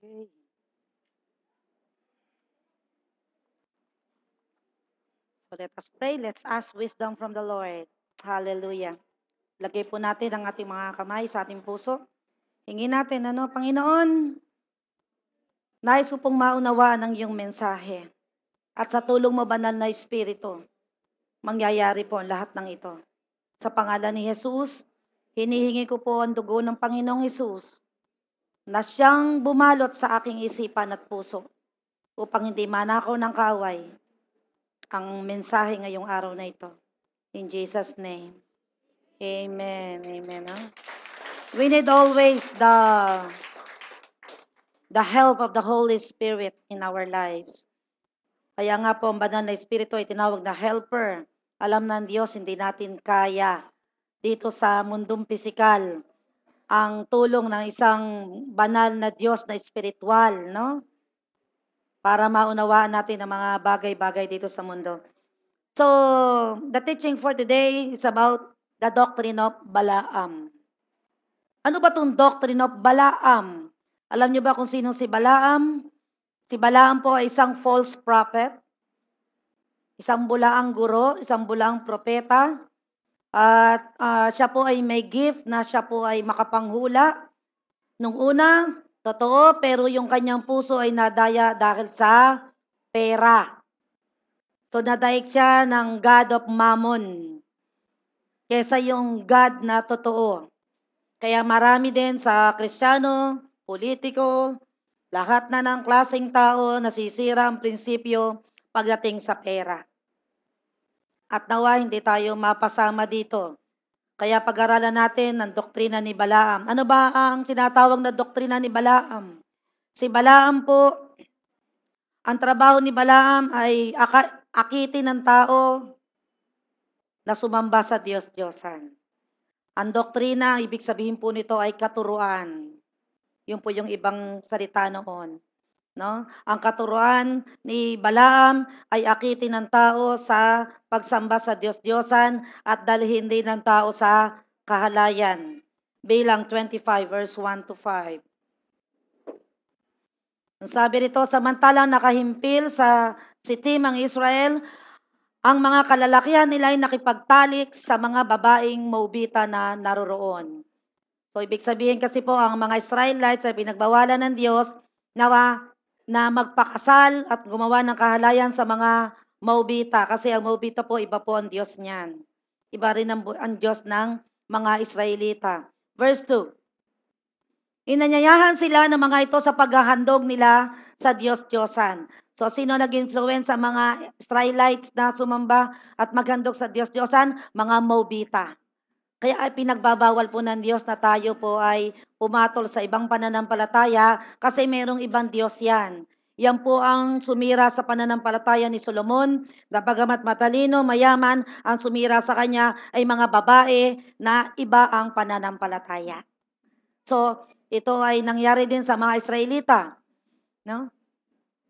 Okay. So let us pray. Let's ask wisdom from the Lord. Hallelujah. Lagay po natin ang ating mga kamay sa ating puso. Hingin natin, Panginoon, nais ko pong maunawaan ang iyong mensahe. At sa tulong mo, banal na Espiritu, mangyayari po ang lahat ng ito. Sa pangalan ni Jesus, hinihingi ko po ang dugo ng Panginoong Jesus na siyang bumalot sa aking isipan at puso upang hindi manakaw ng kaaway ang mensahe ngayong araw na ito. In Jesus' name. Amen. Amen. We need always the help of the Holy Spirit in our lives. Kaya nga po, ang banal na Espiritu ay tinawag na helper. Alam ng Diyos, hindi natin kaya dito sa mundong pisikal ang tulong ng isang banal na Diyos na espiritual, no? Para maunawaan natin ang mga bagay-bagay dito sa mundo. So, the teaching for today is about the doctrine of Balaam. Ano ba itong doctrine of Balaam? Alam niyo ba kung sino si Balaam? Si Balaam po ay isang false prophet, isang bulaang guro, isang bulaang propeta, at siya po ay may gift na siya po ay makapanghula. Nung una, totoo, pero yung kanyang puso ay nadaya dahil sa pera. So nadaig siya ng God of Mammon kesa yung God na totoo. Kaya marami din sa Kristiyano, politiko, lahat na ng klaseng tao nasisira ang prinsipyo pagdating sa pera. At nawa hindi tayo mapasama dito. Kaya pag-aralan natin ang doktrina ni Balaam. Ano ba ang tinatawag na doktrina ni Balaam? Si Balaam po, ang trabaho ni Balaam ay akitin ng tao na sumamba sa Diyos-Diyosan. Ang doktrina, ibig sabihin po nito ay katuruan. Yun po yung ibang salita noon. No? Ang katuruan ni Balaam ay akitin ng tao sa pagsamba sa Diyos-Diyosan at dalhin din ng tao sa kahalayan. Bilang 25 verse 1 to 5. Ang sabi rito, samantalang nakahimpil sa sitim ang Israel, ang mga kalalakihan nila ay nakipagtalik sa mga babaeng Moabita na naroroon. So, ibig sabihin kasi po, ang mga Israelites ay pinagbawalan ng Diyos na magpakasal at gumawa ng kahalayan sa mga Moabita. Kasi ang Moabita po, iba po ang Diyos niyan. Iba rin ang Diyos ng mga Israelita. Verse 2. Inanyayahan sila ng mga ito sa paghahandog nila sa Diyos-Diyosan. So, sino nag-influence sa mga Israelites na sumamba at maghandog sa Diyos-Diyosan? Mga Moabita. Kaya ay pinagbabawal po ng Diyos na tayo po ay pumatol sa ibang pananampalataya kasi merong ibang Diyos yan. Yan po ang sumira sa pananampalataya ni Solomon, na bagamat matalino, mayaman, ang sumira sa kanya ay mga babae na iba ang pananampalataya. So, ito ay nangyari din sa mga Israelita. No?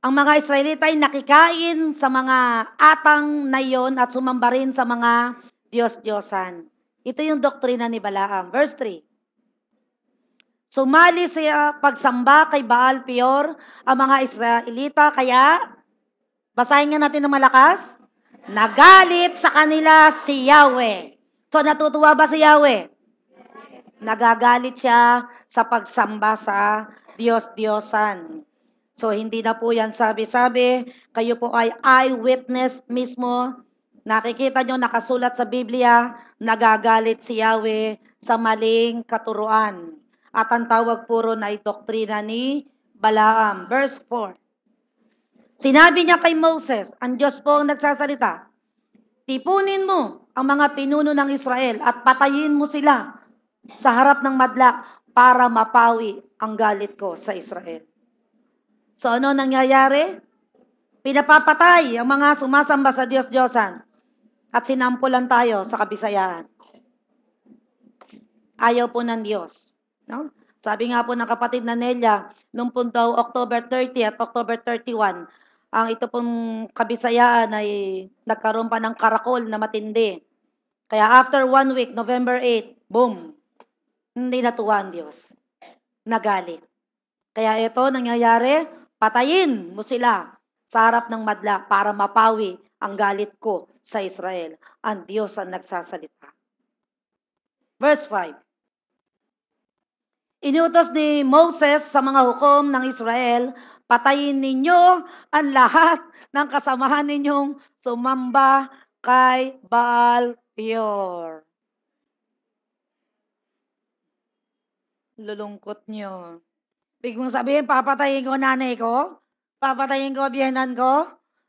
Ang mga Israelita ay nakikain sa mga atang na iyon at sumamba rin sa mga Diyos-Diyosan. Ito yung doktrina ni Balaam. Verse 3. Sumali siya pagsamba kay Baal Peor ang mga Israelita, kaya, basahin nga natin ng malakas, nagalit sa kanila si Yahweh. So natutuwa ba si Yahweh? Nagagalit siya sa pagsamba sa Diyos-Diyosan. So, hindi na po yan sabi-sabi. Kayo po ay eyewitness mismo. Nakikita nyo, nakasulat sa Biblia, nagagalit si Yahweh sa maling katuruan. At ang tawag puro na ay doktrina ni Balaam. Verse 4. Sinabi niya kay Moses, ang Diyos po ang nagsasalita, tipunin mo ang mga pinuno ng Israel at patayin mo sila sa harap ng madla para mapawi ang galit ko sa Israel. So ano nangyayari? Pinapapatay ang mga sumasamba sa Diyos-Diyosan at sinampulan tayo sa kabisayaan. Ayaw po ng Diyos. No? Sabi nga po ng kapatid na Nelia, nung punto October 30 at October 31, ang ito pong kabisayaan ay nagkaroon pa ng karakol na matindi. Kaya after 1 week, November 8, boom, hindi natuwa ang Diyos. Nagalit. Kaya ito nangyayari, patayin mo sila sa harap ng madla para mapawi ang galit ko sa Israel. Ang Diyos ang nagsasalita. Verse 5. Inutos ni Moses sa mga hukom ng Israel, patayin ninyo ang lahat ng kasamahan ninyong sumamba kay Baal Peor. Lulungkot nyo. Big mong sabihin, papatayin ko nanay ko? Papatayin ko biyenan ko?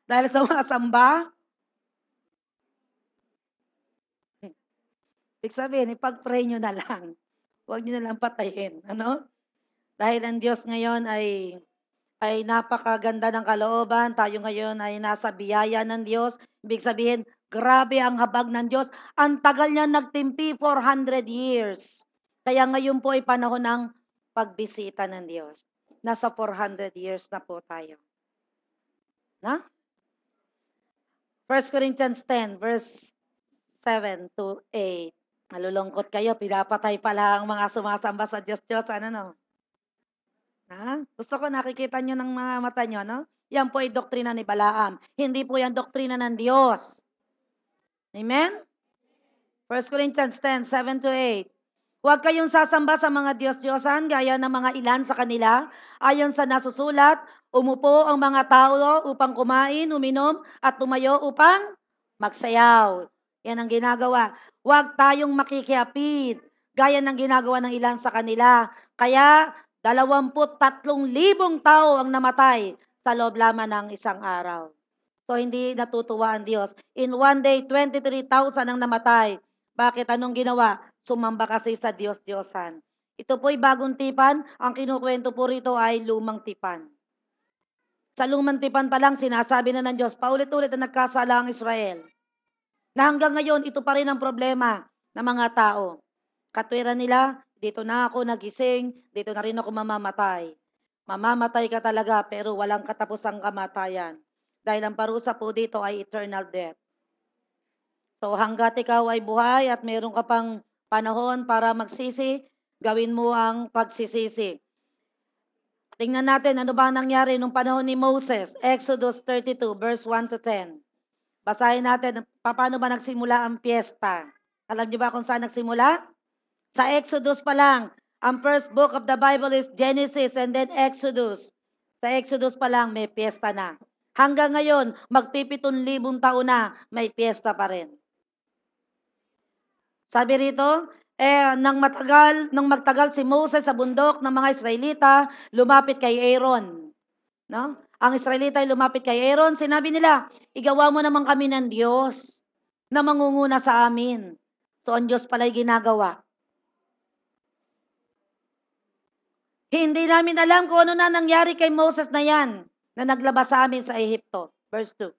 Dahil sa mga samba? Big sabihin, ipag-pray nyo na lang. Huwag nyo na lang patayin. Ano? Dahil ang Diyos ngayon ay napakaganda ng kalooban. Tayo ngayon ay nasa biyaya ng Diyos. Ibig sabihin, grabe ang habag ng Diyos. Ang tagal niya nagtimpi, 400 years. Kaya ngayon po ay panahon ng pagbisita ng Diyos. Nasa 400 years na po tayo. Na? 1 Corinthians 10, verse 7 to 8. Malulungkot kayo, pinapatay pala ang mga sumasamba sa Diyos-Diyos. Ano no? Ha? Gusto ko nakikita nyo ng mga mata nyo, no? Yan po ay doktrina ni Balaam. Hindi po yan doktrina ng Diyos. Amen? 1 Corinthians 10, 7 to 8. Huwag kayong sasamba sa mga Diyos-Diyosan gaya ng mga ilan sa kanila. Ayon sa nasusulat, umupo ang mga tao upang kumain, uminom, at tumayo upang magsayaw. Yan ang ginagawa. Huwag tayong makikiapid gaya ng ginagawa ng ilan sa kanila. Kaya 23,000 tao ang namatay sa loob lamang ng isang araw. So, hindi natutuwa ang Diyos. In one day, 23,000 ang namatay. Bakit? Anong ginawa? Sumamba kasi sa Diyos-Diyosan. Ito po'y bagong tipan. Ang kinukwento po rito ay lumang tipan. Sa lumang tipan pa lang, sinasabi na ng Diyos, paulit-ulit na nagkasala ang Israel. Na hanggang ngayon, ito pa rin ang problema ng mga tao. Katwiran nila, dito na ako nagising, dito na rin ako mamamatay. Mamamatay ka talaga pero walang katapusang kamatayan. Dahil ang parusa po dito ay eternal death. So hanggat ikaw ay buhay at meron ka pang panahon para magsisi, gawin mo ang pagsisisi. Tingnan natin ano ba nangyari nung panahon ni Moses. Exodus 32 verse 1 to 10. Basahin natin paano ba nagsimula ang piyesta. Alam niyo ba kung saan nagsimula? Sa Exodus pa lang. Ang first book of the Bible is Genesis and then Exodus. Sa Exodus pa lang may piyesta na. Hanggang ngayon, magpipitun-libong taon na, may piyesta pa rin. Sabi rito, nang magtagal si Moses sa bundok ng mga Israelita, lumapit kay Aaron. No? Ang Israelita ay lumapit kay Aaron, sinabi nila, igawa mo naman kami ng Diyos na mangunguna sa amin. So, ang Diyos pala'y ginagawa. Hindi namin alam kung ano na nangyari kay Moses na yan, na naglabas sa amin sa Ehipto. Verse 2.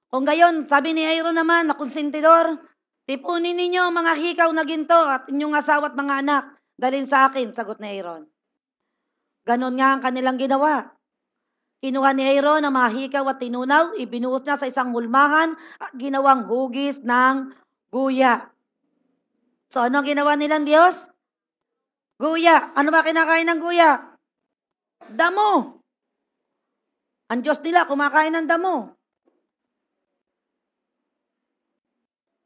Kung gayon, sabi ni Aaron naman na konsentidor, tipunin ninyo ang mga hikaw na ginto at inyong asawa at mga anak, dalhin sa akin, sagot ni Aaron. Ganon nga ang kanilang ginawa. Kinuha ni Aaron ang mga hikaw at tinunaw, ibinuhos niya sa isang hulmahan at ginawang hugis ng guya. So ano ang ginawa nilang Diyos? Guya. Ano ba kinakain ng guya? Damo. Ang Diyos nila kumakain ng damo.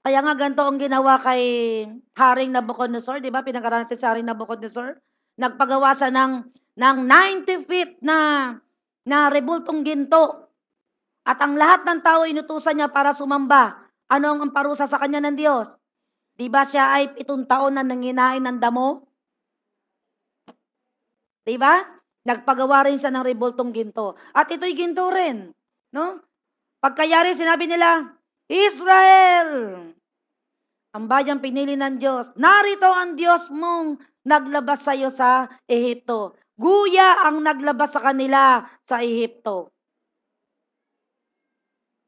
Kaya nga ganito ang ginawa kay Haring Nabucodonosor, di ba? Pinag-aralan natin sa Haring Nabucodonosor. Nagpagawa siya ng 90 feet na rebultong ginto. At ang lahat ng tao inutusan niya para sumamba. Ano ang parusa sa kanya ng Diyos? Di ba siya ay 7 taon na nanginain ng damo? Di ba? Nagpagawa rin siya ng rebultong ginto. At ito'y ginto rin. No? Pagkayari, sinabi nila, Israel! Ang bayang pinili ng Diyos. Narito ang Diyos mong naglabas sa iyo sa Ehipto. Guya ang naglabas sa kanila sa Ehipto.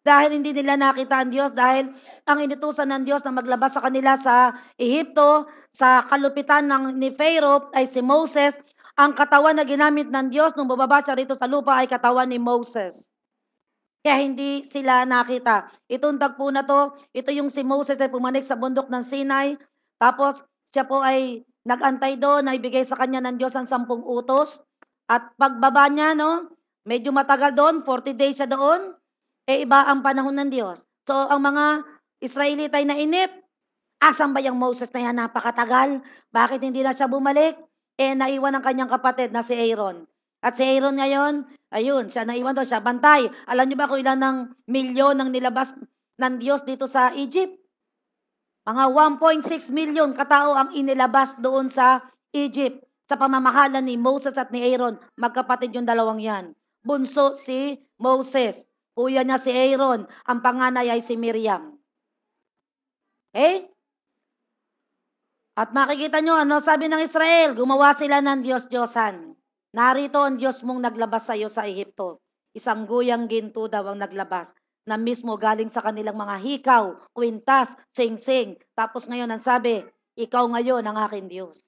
Dahil hindi nila nakita ang Diyos, dahil ang inutusan ng Diyos na maglabas sa kanila sa Ehipto, sa kalupitan ni Pharaoh ay si Moses. Ang katawan na ginamit ng Diyos nung bababa siya rito sa lupa ay katawan ni Moses. Kaya hindi sila nakita. Itong tagpo na to, ito yung si Moses ay pumanik sa bundok ng Sinai. Tapos siya po ay nag-antay doon na ibigay sa kanya ng Diyos ang 10 utos. At pagbaba niya, no, medyo matagal doon, 40 days siya doon, iba ang panahon ng Diyos. So, ang mga Israelite ay nainip. Asan ba yung Moses na yan? Napakatagal. Bakit hindi na siya bumalik? Naiwan ang kanyang kapatid na si Aaron. At si Aaron ngayon, ayun, siya naiwan doon, siya bantay. Alam niyo ba kung ilan ng milyon ang nilabas ng Diyos dito sa Egypt? Mga 1.6 million katao ang inilabas doon sa Egypt sa pamamahala ni Moses at ni Aaron. Magkapatid yung dalawang yan. Bunso si Moses. Kuya niya si Aaron. Ang panganay ay si Miriam. Okay? At makikita nyo, ano sabi ng Israel? Gumawa sila ng Diyos-Diyosan. Narito ang Diyos mong naglabas sa iyo sa Ehipto. Isang guyang ginto daw ang naglabas na mismo galing sa kanilang mga hikaw, kwintas, sing-sing. Tapos ngayon ang sabi, ikaw ngayon ang aking Diyos.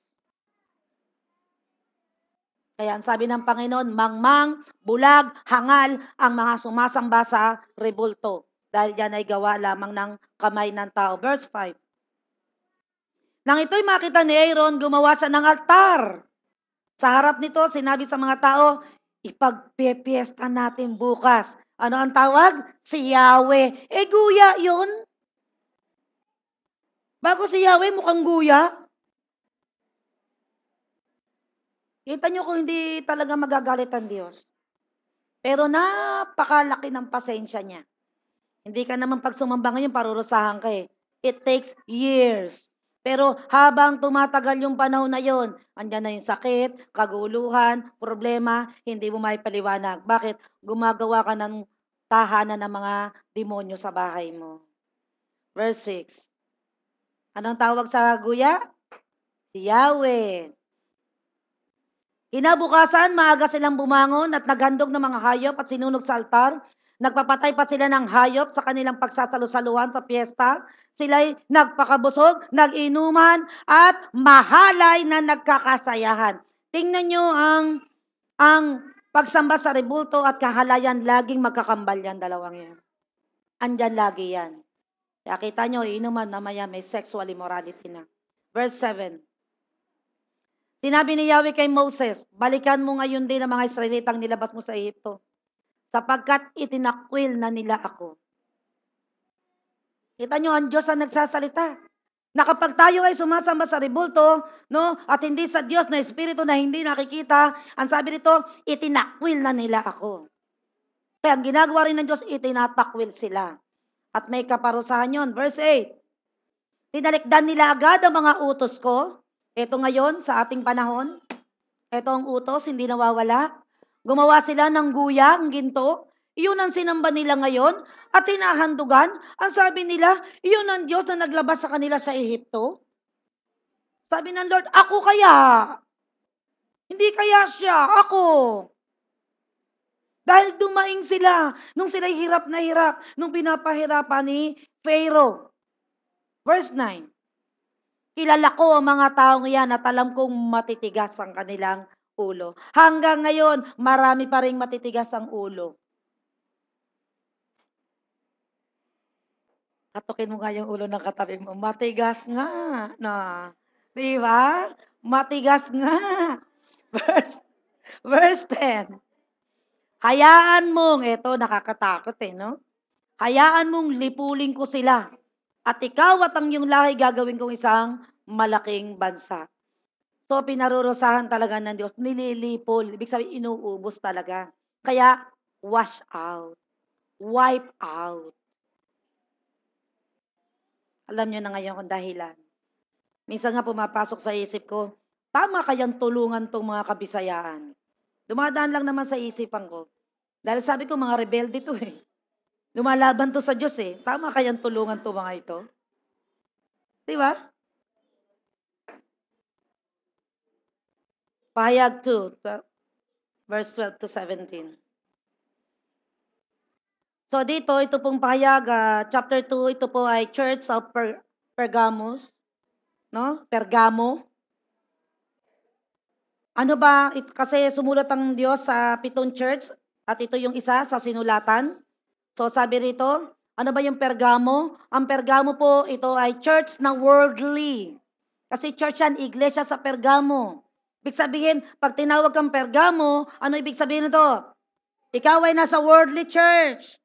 Kaya ang sabi ng Panginoon, mangmang, bulag, hangal ang mga sumasamba sa rebulto. Dahil yan ay gawa lamang ng kamay ng tao. Verse 5. Nang ito'y makita ni Aaron, gumawa siya ng altar. Sa harap nito, sinabi sa mga tao, ipagpipiesta natin bukas. Ano ang tawag? Si Yahweh. Guya yun. Bago si Yahweh, mukhang guya. Kita nyo kung hindi talaga magagalit ang Diyos. Pero napakalaki ng pasensya niya. Hindi ka naman pag sumamba ngayon, parurusahan ka eh. It takes years. Pero habang tumatagal yung panahon na yon, andyan na yung sakit, kaguluhan, problema, hindi mo maipaliwanag. Bakit? Gumagawa ka ng tahanan ng mga demonyo sa bahay mo. Verse 6. Anong tawag sa guya? Si Yahweh. Kinabukasan, maaga silang bumangon at naghandog ng mga hayop at sinunog sa altar. Nagpapatay pa sila ng hayop sa kanilang pagsasalusaluhan sa piyesta. Sila'y nagpakabusog, nag-inuman, at mahalay na nagkakasayahan. Tingnan nyo ang pagsamba sa rebulto at kahalayan, laging magkakambal yan, dalawang yan. Andyan lagi yan. Kaya kita nyo, inuman mamaya may sexual immorality na. Verse 7. Sinabi ni Yahweh kay Moses, balikan mo ngayon din ang mga Israelitang nilabas mo sa Ehipto, sapagkat itinakwil na nila ako. Kita nyo, ang Diyos ang nagsasalita. Na kapag tayo ay sumasamba sa rebulto, no, at hindi sa Diyos na Espiritu na hindi nakikita, ang sabi nito, itinakwil na nila ako. Kaya ang ginagawa rin ng Diyos, itinatakwil sila. At may kaparusahan yon. Verse 8. Tinalikdan nila agad ang mga utos ko. Ito ngayon, sa ating panahon, ito ang utos, hindi nawawala. Gumawa sila ng guyang ginto. Iyon ang sinamba nila ngayon at tinahandugan. Ang sabi nila, iyon ang Diyos na naglabas sa kanila sa Ehipto. Sabi ng Lord, ako kaya? Hindi kaya siya, ako. Dahil dumaing sila, nung sila'y hirap na hirap, nung pinapahirapan ni Pharaoh. Verse 9. Kilala ko ang mga taong yan at alam kong matitigas ang kanilang ulo. Hanggang ngayon, marami pa ring matitigas ang ulo. Katukin mo nga yung ulo ng katabi mo. Matigas nga. Na. Di ba? Matigas nga. Verse 10. Hayaan mong, ito nakakatakot no? Hayaan mong lipulin ko sila. At ikaw at ang iyong lahi gagawin kong isang malaking bansa. So, pinarurusahan talaga ng Diyos. Nililipol. Ibig sabihin, inuubos talaga. Kaya, wash out. Wipe out. Alam nyo na ngayon kung dahilan. Minsan nga pumapasok sa isip ko, tama kayang tulungan tong mga kabisayaan. Dumadaan lang naman sa isipan ko. Dahil sabi ko, mga rebelde to eh. Lumalaban to sa Diyos eh. Tama kayang tulungan to mga ito? Diba? Pahayag 2, verse 12 to 17. So dito, ito pong pahayag, chapter 2, ito po ay Church of Pergamos. No? Pergamo. Ano ba? Kasi sumulat ang Diyos sa 7 church at ito yung isa sa sinulatan. So sabi rito, ano ba yung Pergamo? Ang Pergamo po, ito ay church na worldly. Kasi church yan, iglesia sa Pergamo. Ibig sabihin, pag tinawag kang Pergamo, ano ibig sabihin nito? Ikaw ay nasa worldly church.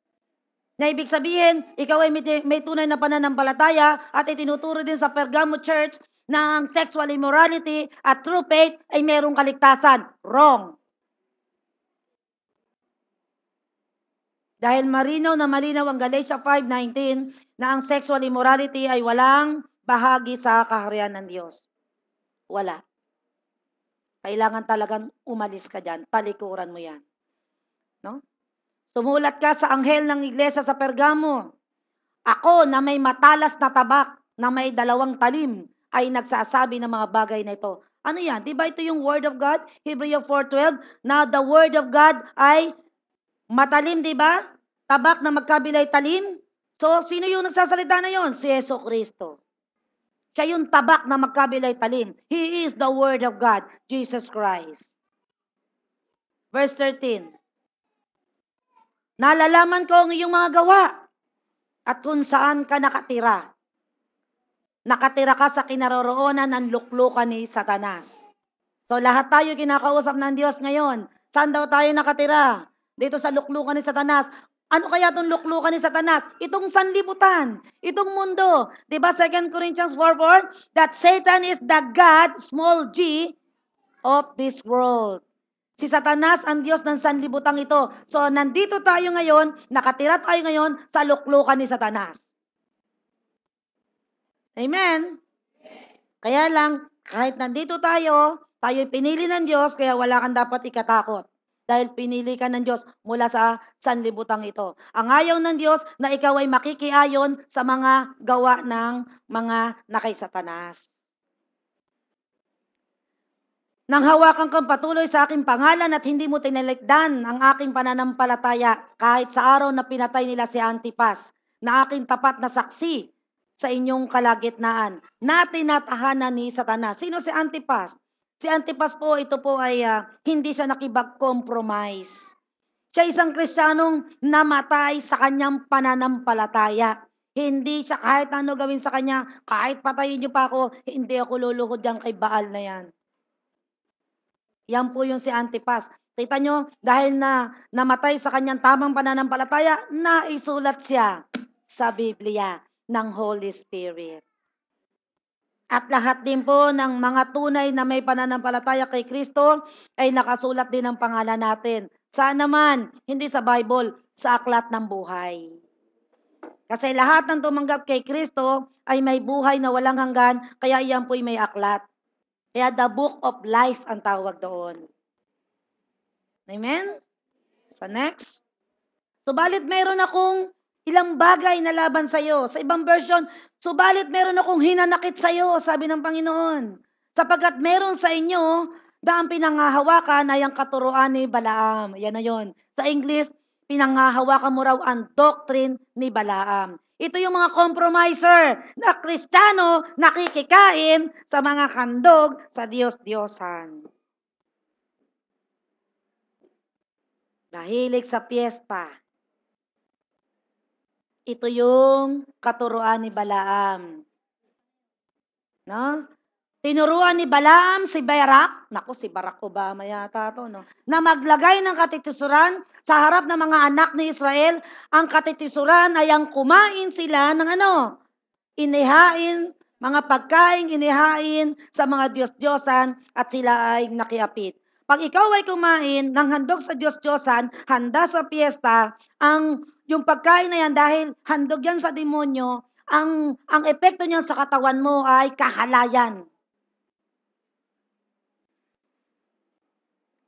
Na ibig sabihin, ikaw ay may tunay na pananampalataya at itinuturo din sa Pergamo Church na ang sexual immorality at true faith ay merong kaligtasan. Wrong. Dahil malinaw ang Galatia 5:19 na ang sexual immorality ay walang bahagi sa kaharian ng Diyos. Wala. Kailangan talagang umalis ka dyan. Talikuran mo yan. No? Sumulat ka sa anghel ng iglesia sa Pergamo. Ako na may matalas na tabak na may 2 talim ay nagsasabi ng mga bagay na ito. Ano yan? Di ba ito yung word of God? Hebrew 4:12 na the word of God ay matalim, di ba? Tabak na magkabilay talim. So, sino yung nagsasalita na yon? Si Yeso Kristo. Siya yung tabak na magkabilay talim. He is the word of God, Jesus Christ. Verse 13. Nalalaman ko ang iyong mga gawa at kung saan ka nakatira. Nakatira ka sa kinaroroonan ng luklukan ni Satanas. So lahat tayo kinakausap ng Diyos ngayon. Saan daw tayo nakatira? Dito sa luklukan ni Satanas. Ano kaya itong luklukan ni Satanas? Itong sanlibutan, itong mundo. Diba 2 Corinthians 4:4? That Satan is the God, small g, of this world. Si Satanas ang Diyos ng sanlibutang ito. So nandito tayo ngayon, nakatira tayo ngayon sa luklukan ni Satanas. Amen? Kaya lang, kahit nandito tayo'y pinili ng Diyos, kaya wala kang dapat ikatakot. Dahil pinili ka ng Diyos mula sa sanlibutang ito. Ang ayaw ng Diyos na ikaw ay makikiayon sa mga gawa ng mga nakay Satanas. Nang hawakan kang patuloy sa aking pangalan at hindi mo tinilikdan ang aking pananampalataya kahit sa araw na pinatay nila si Antipas, na aking tapat na saksi sa inyong kalagitnaan, na tinatahanan ni Satanas. Sino si Antipas? Si Antipas po, ito po ay hindi siya nakibag-compromise. Siya isang Kristiyanong namatay sa kanyang pananampalataya. Hindi siya kahit ano gawin sa kanya, kahit patayin niyo pa ako, hindi ako luluhod yan kay Baal na yan. Yan po yung si Antipas. Kita nyo, dahil na namatay sa kanyang tamang pananampalataya, naisulat siya sa Biblia ng Holy Spirit. At lahat din po ng mga tunay na may pananampalataya kay Kristo ay nakasulat din ang pangalan natin. Saan naman? Hindi sa Bible, sa aklat ng buhay. Kasi lahat ng tumanggap kay Kristo ay may buhay na walang hanggan, kaya iyan po'y may aklat. Kaya the book of life ang tawag doon. Amen? Sa next. Subalit meron akong ilang bagay na laban sa iyo. Sa ibang version, subalit meron akong hinanakit sa iyo, sabi ng Panginoon. Sapagkat meron sa inyo, daang pinangahawakan ay ang katuruan ni Balaam. Yan na yon. Sa English, pinangahawakan mo raw ang doctrine ni Balaam. Ito yung mga compromiser na Kristiyano nakikikain sa mga kandog sa Diyos-Diyosan. Nahilig sa piyesta. Ito yung katuruan ni Balaam. No? Tinuruan ni Balaam si Barak, naku si Barack Obama yata to, no? Na maglagay ng katitisuran sa harap ng mga anak ni Israel. Ang katitisuran ay ang kumain sila ng ano? Inihain, mga pagkain inihain sa mga Diyos-Diyosan at sila ay nakiapit. Pag ikaw ay kumain ng handog sa Diyos-Diyosan, handa sa piyesta, yung pagkain na yan dahil handog yan sa demonyo, ang epekto niyan sa katawan mo ay kahalayan.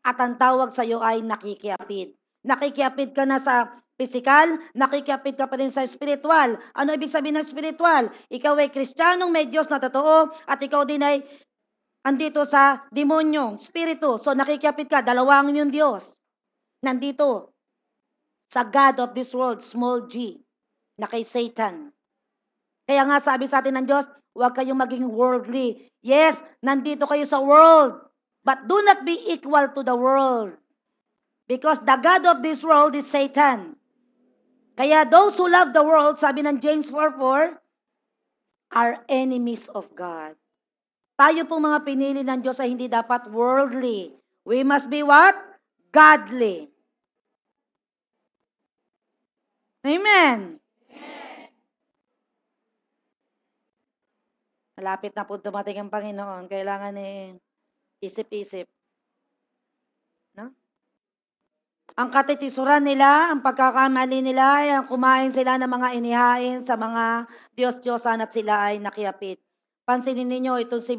At ang tawag sa iyo ay nakikiapid. Nakikiapid ka na sa physical, nakikiapid ka pa rin sa spiritual. Ano ibig sabihin ng spiritual? Ikaw ay Kristiyanong may Diyos na totoo at ikaw din ay andito sa demonyo, spiritu. So nakikiapid ka, dalawang yung Diyos. Nandito sa God of this world, small g, na kay Satan. Kaya nga sabi sa atin ng Diyos, huwag kayong maging worldly. Yes, nandito kayo sa world. But do not be equal to the world. Because the God of this world is Satan. Kaya those who love the world, sabi ng James 4:4, are enemies of God. Tayo pong mga pinili ng Diyos ay hindi dapat worldly. We must be what? Godly. Amen. Malapit na po dumating ang Panginoon. Kailangan isip-isip. No? Ang katitisuran nila, ang pagkakamali nila, ay kumain sila ng mga inihain sa mga Diyos-Diyosan at sila ay nakiapit. Pansinin ninyo, itong si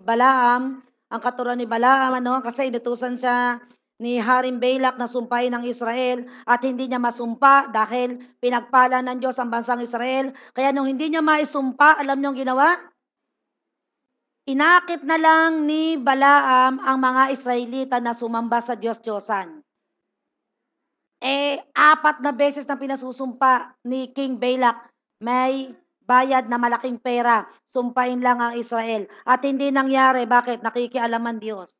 Balaam, ang katuruan ni Balaam, kasi inutusan siya ni Haring Balak na sumpain ng Israel at hindi niya masumpa dahil pinagpala ng Diyos ang bansang Israel. Kaya nung hindi niya maisumpa, alam niyo ang ginawa? Inakit na lang ni Balaam ang mga Israelita na sumamba sa Diyos-Diyosan. 4 na beses na pinasusumpa ni King Balak, may bayad na malaking pera. Sumpain lang ang Israel. At hindi nangyari. Bakit? Nakikialaman Diyos.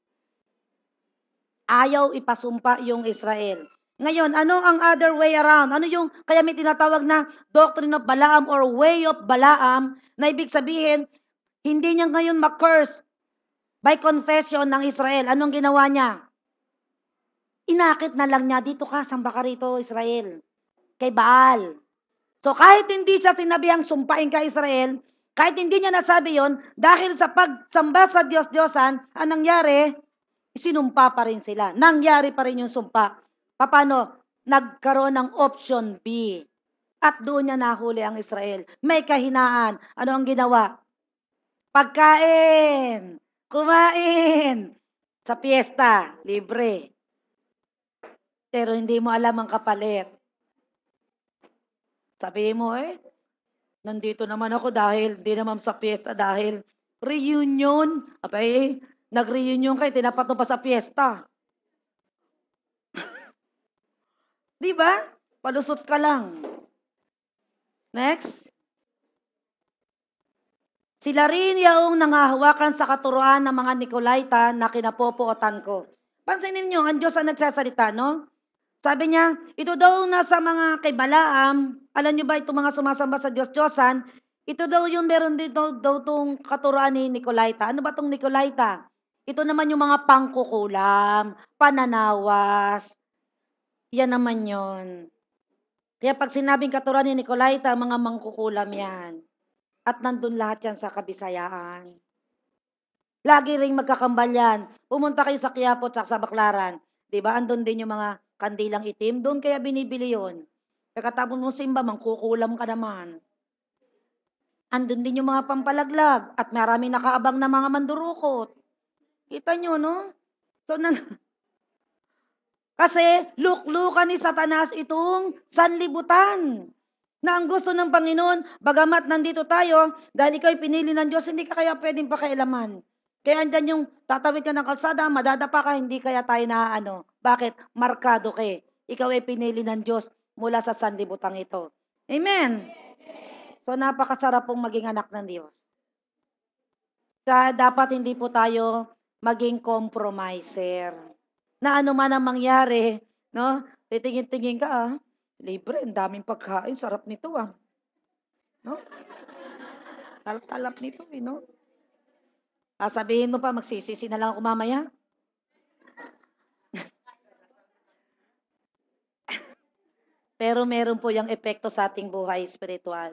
Ayaw ipasumpa yung Israel. Ngayon, ano ang other way around? Ano yung, kaya may tinatawag na doctrine of Balaam or way of Balaam, na ibig sabihin, hindi niya ngayon ma-curse by confession ng Israel. Anong ginawa niya? Inakit na lang niya, dito ka, samba ka rito, Israel. Kay Baal. So kahit hindi siya sinabihang sumpain ka, Israel, kahit hindi niya nasabi yon, dahil sa pagsamba sa Diyos-Diyosan, anong nangyari? Sinumpa pa rin sila. Nangyari pa rin yung sumpa. Paano? Nagkaroon ng option B. At doon niya nahuli ang Israel. May kahinaan. Ano ang ginawa? Pagkain. Kumain. Sa piyesta. Libre. Pero hindi mo alam ang kapalit. Sabihin mo, nandito naman ako dahil, di naman sa piyesta, dahil reunion. Abay, nag-reunion kayo, tinapat mo pa sa piyesta. Di ba? Palusot ka lang. Next. Sila rin yung nangahawakan sa katuruan ng mga Nicolaita na kinapopuotan ko. Pansinin niyo, ang Diyos ang nagsasalita, no? Sabi niya, ito daw nasa mga kay Balaam, alam niyo ba itong mga sumasamba sa Diyos-Diyosan, ito daw yung meron dito daw itong katuruan ni Nicolaita. Ano ba itong Nicolaita? Ito naman yung mga pangkukulam, pananawas. Yan naman yon. Kaya pag sinabing katuruan ni Nicolaita, mga mangkukulam yan. At nandun lahat yan sa Kabisayaan. Lagi ring magkakambal yan. Pumunta kayo sa Quiapo at sa Baclaran. Diba? Andun din yung mga kandilang itim. Doon kaya binibili yon. Pagkatapos mo simba, mangkukulam ka naman. Andun din yung mga pampalaglag. At maraming nakaabang na mga mandurukot. Kita nyo, no? So, kasi luklukan ni Satanas itong sanlibutan. Na ang gusto ng Panginoon, bagamat nandito tayo, dahil ikaw'y pinili ng Diyos, hindi ka kaya pwedeng pakailaman. Kaya andyan yung tatawid ka ng kalsada, madadapa ka, hindi kaya tayo na Bakit? Markado ka. Ikaw ay pinili ng Diyos mula sa sanlibutang ito. Amen? So napakasarap pong maging anak ng Diyos. Dapat hindi po tayo maging compromiser. Na ano man ang mangyari, no? Titingin-tingin ka, libre, ang daming pagkain, sarap nito no? Talap nito, no? Sabihin mo pa, magsisisi na lang ako mamaya. Pero meron po yung epekto sa ating buhay spiritual.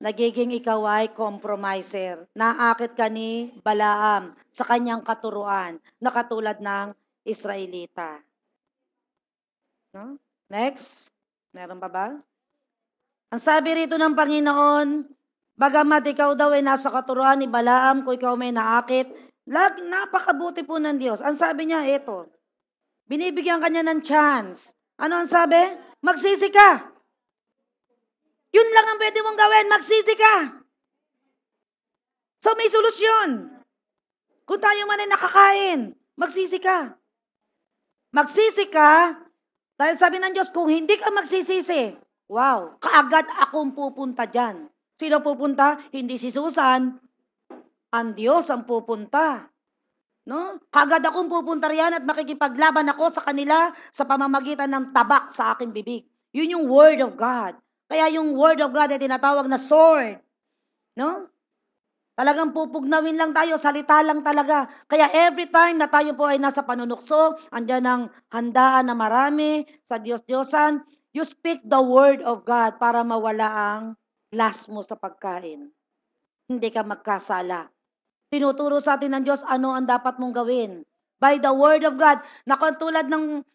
Nagiging ikaw ay compromiser. Naakit ka ni Balaam sa kanyang katuruan na katulad ng Israelita. No? Next. Meron pa ba? Ang sabi rito ng Panginoon, bagamat ikaw daw ay nasa katuruan ni Balaam, kung ikaw may naakit, napakabuti po ng Diyos. Ang sabi niya, ito, binibigyan kanya ng chance. Ano ang sabi? Magsisi ka. Yun lang ang pwede mong gawin, magsisi ka. So may solusyon. Kung tayo man ay nakakain, magsisi ka. Magsisi ka, dahil sabi ng Diyos, kung hindi ka magsisisi, wow, kaagad akong pupunta dyan. Sino pupunta? Hindi si Susan. Ang Diyos ang pupunta. No? Kaagad akong pupunta riyan at makikipaglaban ako sa kanila sa pamamagitan ng tabak sa aking bibig. Yun yung Word of God. Kaya yung Word of God ay tinatawag na sword. No? Talagang pupugnawin lang tayo, salita lang talaga. Kaya every time na tayo po ay nasa panunukso, andyan ang handaan na marami sa Diyos-Diyosan, you speak the word of God para mawala ang last mo sa pagkain. Hindi ka magkasala. Tinuturo sa atin ng Diyos ano ang dapat mong gawin. By the word of God, na katulad ng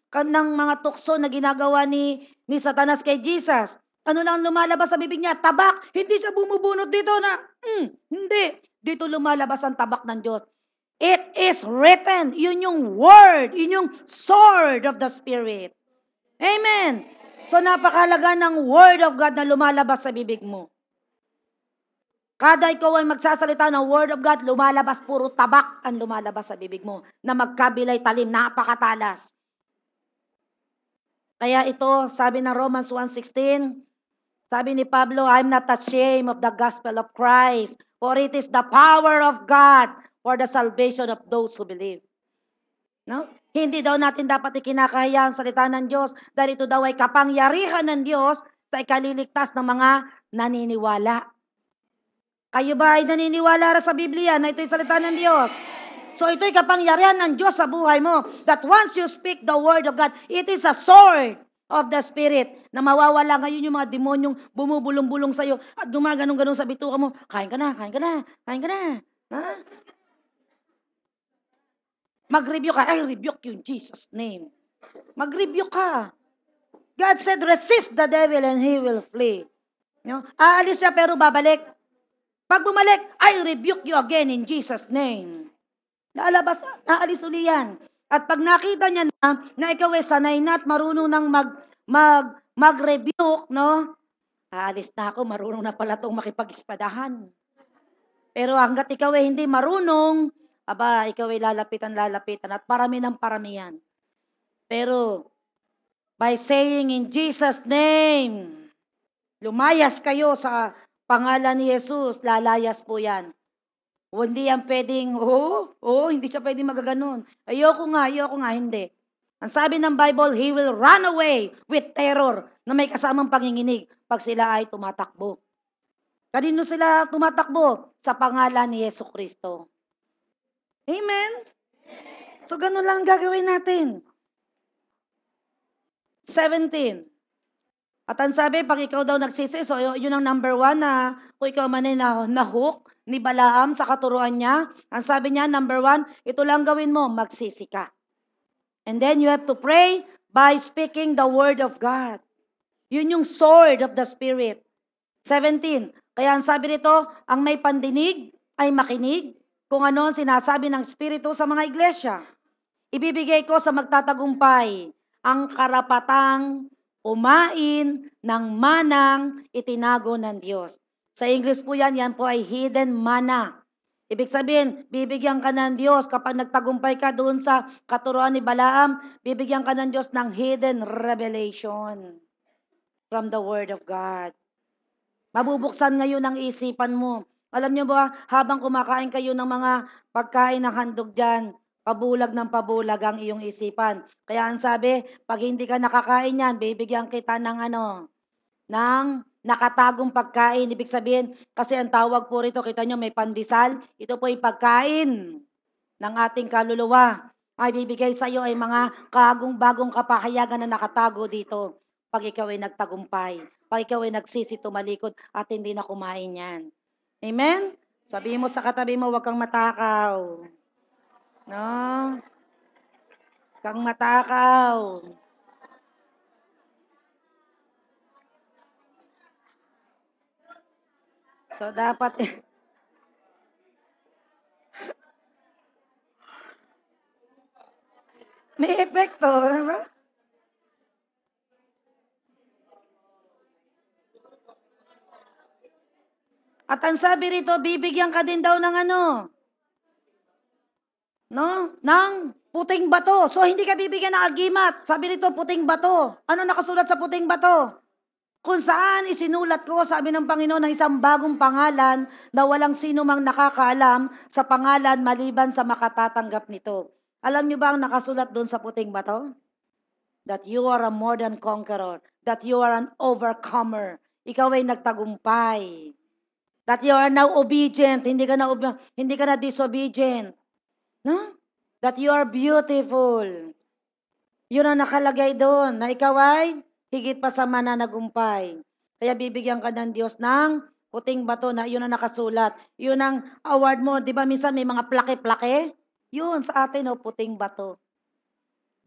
mga tukso na ginagawa ni Satanas kay Jesus. Ano lang lumalabas sa bibig niya? Tabak. Hindi siya bumubunot dito na, hindi. Dito lumalabas ang tabak ng Diyos. It is written. Yun yung word. Yun yung sword of the Spirit. Amen. So napakalaga ng word of God na lumalabas sa bibig mo. Kada ikaw ay magsasalita ng word of God, lumalabas, puro tabak ang lumalabas sa bibig mo na magkabilay talim, napakatalas. Kaya ito, sabi ng Romans 1:16, sabi ni Pablo, I'm not ashamed of the gospel of Christ, for it is the power of God for the salvation of those who believe. No? Hindi daw natin dapat ikinakahiya ang salita ng Diyos dahil ito daw ay kapangyarihan ng Diyos sa ikaliligtas ng mga naniniwala. Kayo ba ay naniniwala sa Biblia na ito'y salita ng Diyos? So ito'y kapangyarihan ng Diyos sa buhay mo. That once you speak the word of God, it is a sword of the Spirit na mawawala ngayon yung mga demonyong bumubulong-bulong sa'yo at gumaganong-ganong sa bituka mo. Kain ka na, kain ka na, kain ka na. Ha? Mag-rebuke ka. I rebuke you in Jesus' name. Mag-rebuke ka. God said, resist the devil and he will flee. No? Aalis siya pero babalik. Pag bumalik, I rebuke you again in Jesus' name. Naalabas, naalis uli yan. At pag nakita niya na ikaw ay sanay na at marunong nang mag-rebuke, no? Aalis na ako, marunong na pala itong makipag-ispadahan. Pero hanggat ikaw ay hindi marunong, aba, ikaw ay lalapitan at parami ng paramihan. Pero, by saying in Jesus' name, lumayas kayo sa pangalan ni Jesus, lalayas po yan. O hindi yan pwedeng, hindi siya pwedeng magaganon. Ayoko nga, hindi. Ang sabi ng Bible, he will run away with terror na may kasamang panginginig pag sila ay tumatakbo. Kanino sila tumatakbo? Sa pangalan ni Yesu Kristo. Amen? So, ganun lang gagawin natin. 17. At ang sabi, pag ikaw daw nagsisi, so yun ang number 1 na kung ikaw man ay na-hook ni Balaam sa katuruan niya, ang sabi niya, number 1, ito lang gawin mo, magsisi ka. And then you have to pray by speaking the word of God. Yun yung sword of the Spirit. 17. Kaya ang sabi nito, ang may pandinig ay makinig kung ano ang sinasabi ng Espiritu sa mga iglesia. Ibibigay ko sa magtatagumpay ang karapatang umain ng manang itinago ng Diyos. Sa English po yan po ay hidden manna. Ibig sabihin, bibigyan ka ng Diyos kapag nagtagumpay ka doon sa katuruan ni Balaam, bibigyan ka ng Diyos ng hidden revelation from the Word of God. Mabubuksan ngayon ang isipan mo. Alam niyo ba, habang kumakain kayo ng mga pagkain ng handog dyan, pabulag ng pabulag ang iyong isipan. Kaya ang sabi, pag hindi ka nakakain yan, bibigyan kita ng ng nakatagong pagkain. Ibig sabihin, kasi ang tawag po rito, kita nyo may pandesal, ito po yung pagkain ng ating kaluluwa. Ay bibigay sa iyo ay mga bagong kapahayagan na nakatago dito pag ikaw ay nagtagumpay. Pag ikaw ay nagsisi tumalikod at hindi na kumain yan. Amen? Sabihin mo sa katabi mo, huwag kang matakaw. No? Kang matakaw. So, dapat may epekto, diba? At ang sabi rito, bibigyan ka din daw ng ng puting bato. So, hindi ka bibigyan ng agimat. Sabi rito, puting bato. Ano nakasulat sa puting bato? Kung saan isinulat ko, sabi ng Panginoon, ng isang bagong pangalan na walang sino mang nakakaalam sa pangalan maliban sa makatatanggap nito. Alam niyo ba ang nakasulat doon sa puting bato? That you are a more than conqueror. That you are an overcomer. Ikaw ay nagtagumpay. That you are now obedient, hindi ka na disobedient. No? That you are beautiful. Yun ang nakalagay doon, na ikaw ay higit pa sa mananagumpay. Kaya bibigyan ka ng Diyos ng puting bato na yun ang nakasulat. Yun ang award mo. Di ba minsan may mga plake-plake? Yun sa atin, puting bato.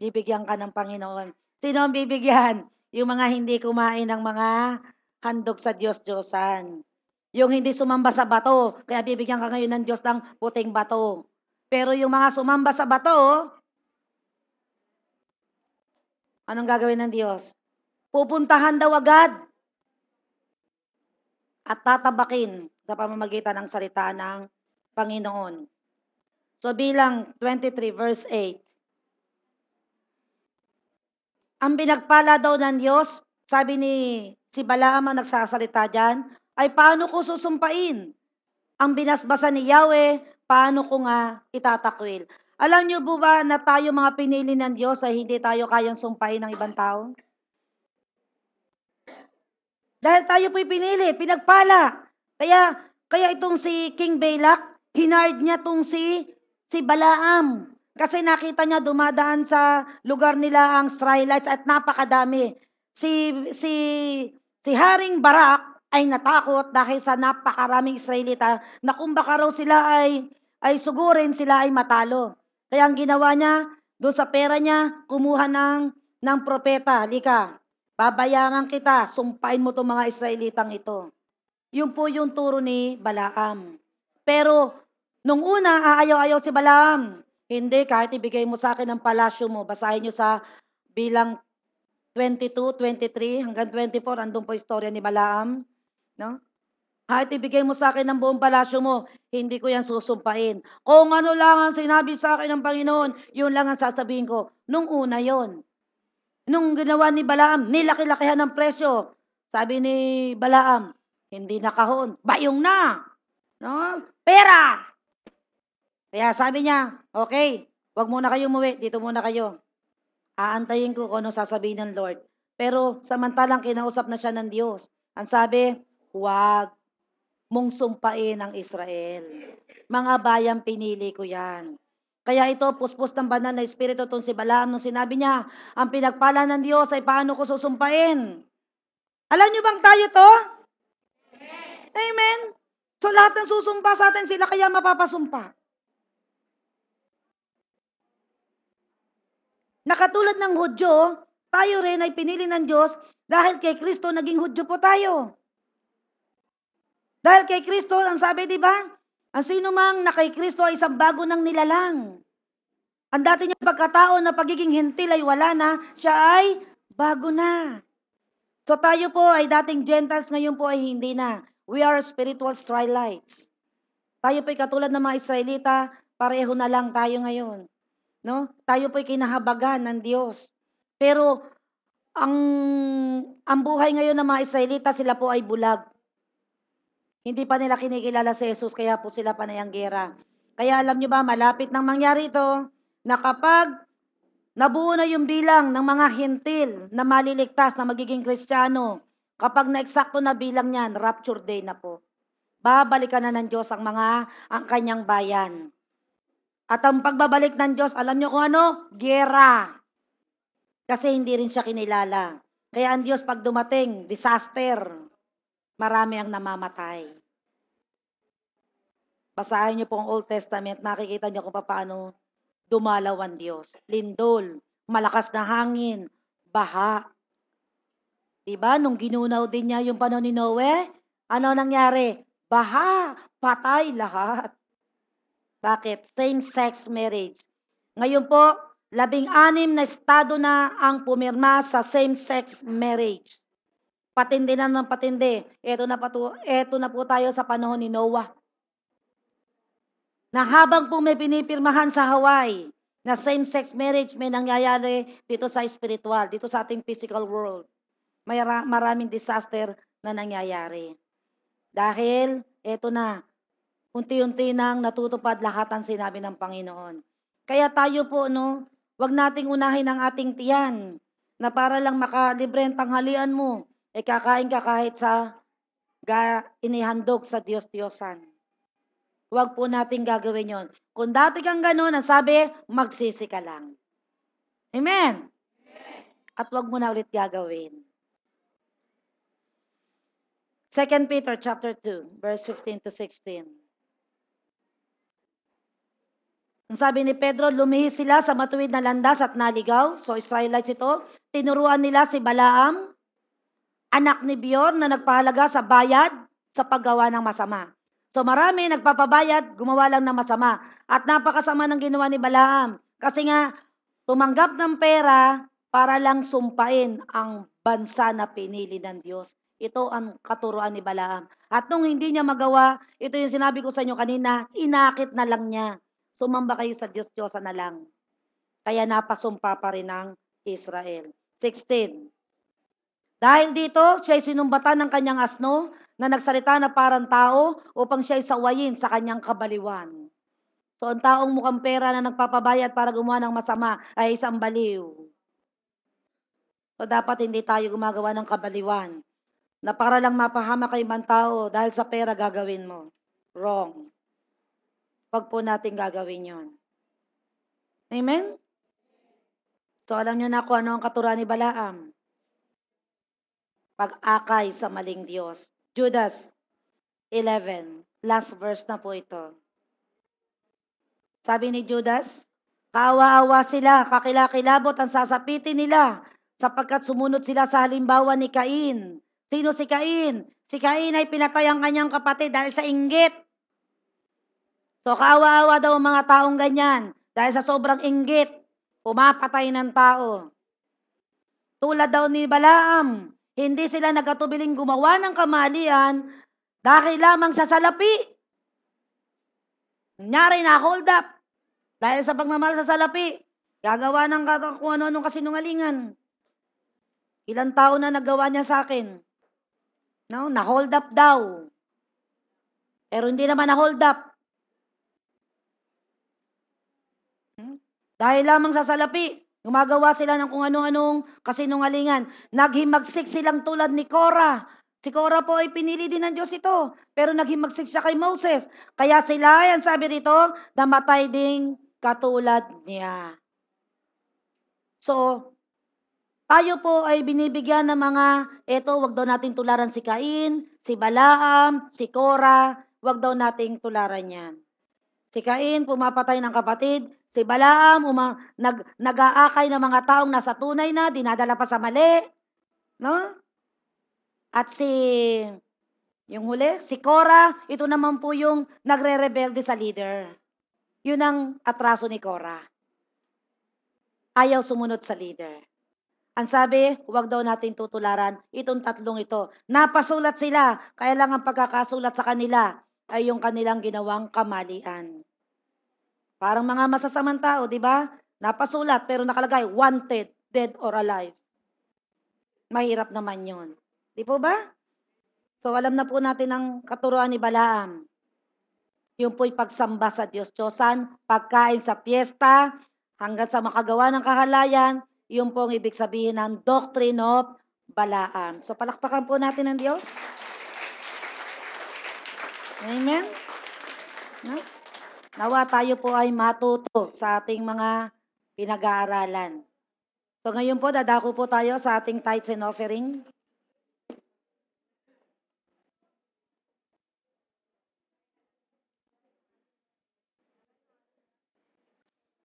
Bibigyan ka ng Panginoon. Sino ang bibigyan? Yung mga hindi kumain ng mga handog sa Diyos-Diyosan. Yung hindi sumamba sa bato, kaya bibigyan ka ngayon ng Diyos ng puting bato. Pero yung mga sumamba sa bato, anong gagawin ng Diyos? Pupuntahan daw agad at tatabakin sa pamamagitan ng salita ng Panginoon. So bilang 23 verse 8. Ang pinagpala daw ng Diyos, sabi ni si Balaam ang nagsasalita dyan, ay paano ko susumpain? Ang binasbasa ni Yahweh, paano ko nga itatakwil? Alam niyo po ba na tayo mga pinili ng Diyos ay hindi tayo kayang sumpain ng ibang tao? Dahil tayo po'y pinili, pinagpala. Kaya itong si King Balak, hinard niya itong si Balaam. Kasi nakita niya dumadaan sa lugar nila ang Israelites at napakadami. Si Haring Barak ay natakot dahil sa napakaraming Israelita na kung baka raw sila ay sugurin, sila ay matalo. Kaya ang ginawa niya, doon sa pera niya, kumuha ng propeta. Halika, babayaran kita, sumpain mo itong mga Israelitang ito. Yun po yung turo ni Balaam. Pero, nung una, aayaw-ayaw si Balaam. Hindi, kahit ibigay mo sa akin ang palasyo mo, basahin nyo sa bilang 22, 23, hanggang 24, andun po istorya ni Balaam. No? Kahit ibigay mo sa akin ang buong palasyo mo, hindi ko yan susumpain. Kung ano lang ang sinabi sa akin ng Panginoon, yun lang ang sasabihin ko. Nung una yon. Nung ginawa ni Balaam, nilaki-lakihan ng presyo. Sabi ni Balaam, hindi na kahon, bayong na. No? Pera! Kaya sabi niya, okay, wag muna kayo umuwi, dito muna kayo. Aantayin ko kung ano sasabihin ng Lord. Pero samantalang kinausap na siya ng Diyos. Ang sabi, huwag mong sumpain ang Israel. Mga bayang pinili ko yan. Kaya ito, puspos ng banal na espiritu itong si Balaam nung sinabi niya, ang pinagpala ng Diyos ay paano ko susumpain. Alam niyo bang tayo to? Amen. So lahat ng susumpa sa atin, sila kaya mapapasumpa. Nakatulad ng Hudyo, tayo rin ay pinili ng Diyos dahil kay Kristo naging Hudyo po tayo. Dahil kay Kristo, ang sabi, di ba? Ang sino mang na kay Kristo ay isang bago ng nilalang. Ang dati niyang pagkatao na pagiging hentil ay wala na, siya ay bago na. So tayo po ay dating Gentiles, ngayon po ay hindi na. We are spiritual Israelites. Tayo po ay katulad ng mga Israelita, pareho na lang tayo ngayon. No? Tayo po ay kinahabagan ng Diyos. Pero ang buhay ngayon ng mga Israelita, sila po ay bulag. Hindi pa nila kinikilala si Jesus, kaya po sila panayang gera. Kaya alam nyo ba, malapit nang mangyari ito, na kapag nabuo na yung bilang ng mga hintil na maliligtas na magiging Kristiyano, kapag na-eksakto na bilang niyan, rapture day na po. Babalikan na ng Diyos ang kanyang bayan. At ang pagbabalik ng Diyos, alam nyo kung ano? Gera. Kasi hindi rin siya kinilala. Kaya ang Diyos pag dumating, disaster, marami ang namamatay. Basahin niyo po ang Old Testament, nakikita niyo kung paano dumalaw ang Diyos. Lindol, malakas na hangin, baha. Diba? Nung ginunaw din niya yung panahon ni Noe, ano nangyari? Baha, patay lahat. Bakit? Same-sex marriage. Ngayon po, 16 na estado na ang pumirma sa same-sex marriage. Patindi na ng patindi. Ito na po tayo sa panahon ni Noah. Na habang po may pinipirmahan sa Hawaii, na same-sex marriage may nangyayari dito sa spiritual, dito sa ating physical world. May maraming disaster na nangyayari. Dahil, eto na, unti-unti nang natutupad lahat ang sinabi ng Panginoon. Kaya tayo po, wag nating unahin ang ating tiyan na para lang makalibre ang tanghalian mo, kakain ka kahit sa inihandog sa Diyos-Diyosan. Huwag po natin gagawin yon. Kung dati kang ganun, ang sabi, magsisi ka lang. Amen? At huwag mo na ulit gagawin. 2 Peter chapter 2, verse 15 to 16. Ang sabi ni Pedro, lumihis sila sa matuwid na landas at naligaw. So, Israelites ito. Tinuruan nila si Balaam, anak ni Beor, na nagpahalaga sa bayad sa paggawa ng masama. So, marami nagpapabayad, gumawa lang ng masama. At napakasama ng ginawa ni Balaam. Kasi nga, tumanggap ng pera para lang sumpain ang bansa na pinili ng Diyos. Ito ang katuruan ni Balaam. At nung hindi niya magawa, ito yung sinabi ko sa inyo kanina, inakit na lang niya. Sumamba kayo sa Diyos-Diyosa na lang. Kaya napasumpa pa rin ng Israel. 16. Dahil dito, siya'y sinumbatan ng kanyang asno na nagsalita na parang tao upang siya'y sawayin sa kanyang kabaliwan. So, ang taong mukhang pera na nagpapabayad para gumawa ng masama ay isang baliw. So, dapat hindi tayo gumagawa ng kabaliwan na para lang mapahama kay ibang tao dahil sa pera gagawin mo. Wrong. Huwag po natin gagawin yon. Amen? So, alam nyo na kung ano ang katuruan ni Balaam. Pag-akay sa maling Diyos. Judas 11. Last verse na po ito. Sabi ni Judas, kaawa-awa sila, kakilakilabot ang sasapitin nila, sapagkat sumunod sila sa halimbawa ni Cain. Sino si Cain? Si Cain ay pinatay ang kanyang kapatid dahil sa inggit. So kaawa-awa daw ang mga taong ganyan, dahil sa sobrang inggit, pumapatay ng tao. Tulad daw ni Balaam, hindi sila nagkatubiling gumawa ng kamalian dahil lamang sa salapi. Nangyari na hold up. Dahil sa pagmamahal sa salapi, gagawa ng kung ano-anong kasinungalingan. Ilang tao na nagawa niya sa akin. No? Na-hold up daw. Pero hindi naman na-hold up. Dahil lamang sa salapi, gumagawa sila ng kung ano-anong kasinungalingan. Naghimagsik silang tulad ni Korah. Si Korah po ay pinili din ng Diyos ito. Pero naghimagsik siya kay Moses. Kaya sila, yan sabi rito, namatay ding katulad niya. So, tayo po ay binibigyan ng mga, wag daw nating tularan si Cain, si Balaam, si Korah, wag daw nating tularan yan. Si Cain, pumapatay ng kapatid. Si Balaam, nag-aakay ng mga taong nasa tunay na, dinadala pa sa mali. No? At yung huli, si Korah, ito naman po yung nagre-rebelde sa leader. Yun ang atraso ni Korah. Ayaw sumunod sa leader. Ang sabi, huwag daw natin tutularan itong tatlong ito. Napasulat sila, kaya lang ang pagkakasulat sa kanila ay yung kanilang ginawang kamalian. Parang mga masasamang tao, di ba? Napasulat pero nakalagay, wanted, dead or alive. Mahirap naman yun. Di po ba? So alam na po natin ang katuruan ni Balaam. Yung po'y pagsamba sa Diyos-Diyosan, pagkain sa piyesta, hanggang sa makagawa ng kahalayan, yung pong ibig sabihin ng doctrine of Balaam. So palakpakan po natin ang Diyos. Amen? No? Nawa tayo po ay matuto sa ating mga pinag-aaralan. So ngayon po, dadako po tayo sa ating tithes and offering.